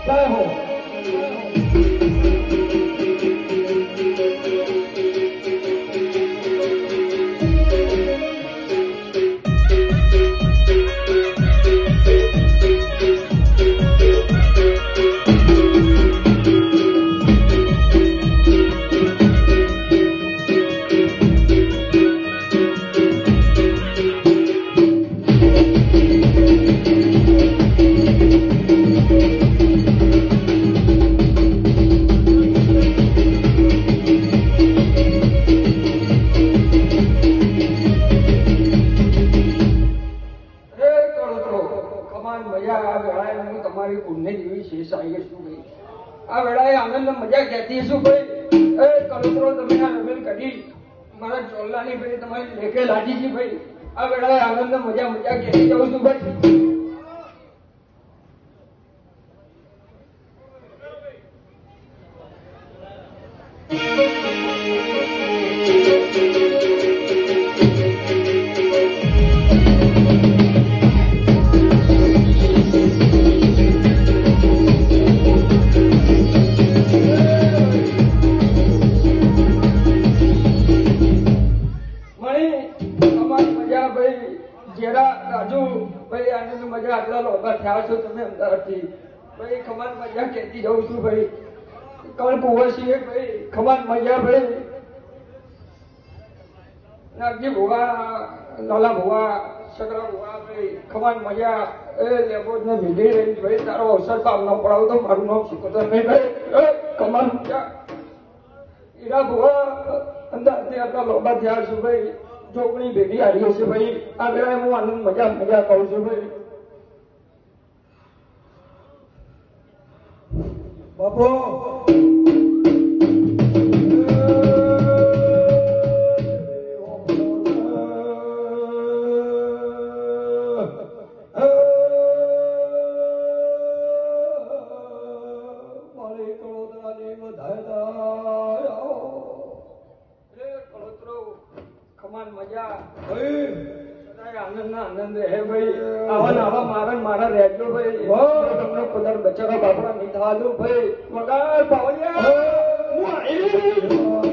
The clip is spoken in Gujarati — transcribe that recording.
જય હો. તમારી પુણ્ય જેવી શેષ આવી શું ભાઈ આ વેળાએ આનંદ મજા કહેતી શું ભાઈ એ કળોતરો તમે આ રમેલ કરી મારા ચોલ્લાની ભાઈ તમારી લેખે લાજી છે ભાઈ આ વેળાએ આનંદ મજા મજા કહેતી જાઉં છું ભાઈ. મજા આટલા લોભા થયા છો તમે અમદાવાદથી ભાઈ ખમાન મજા કહેતી જાઉં છું ભાઈ કણ કુંવરસિંહ ભાઈ ખમાન મજા ભાઈ નાગજી ભુવા નોલા ભુવા સગરા ભુવા ભાઈ ખમાન મજા એ લેબોજ ને ભીડી રહી ભાઈ તારો અવસર પામ ન પડાવું તો મારું નામ શીખોતર નહીં ભાઈ ખમાન મજા ઈરા ભુવા અંદાજથી આટલા લોભા થયા છું ભાઈ જોગણી ભેગી હારી હશે ભાઈ આ વેળાએ હું આનંદ મજા મજા કહું છું ભાઈ. બાપો ખમાન મજા આનંદ હે ભાઈ આવા આવા મારા રહેજો ભાઈ તમને ખુદા બચારા બાપડા નહીં થવા દો ભાઈ વગાડ પાવડિયા હું આવી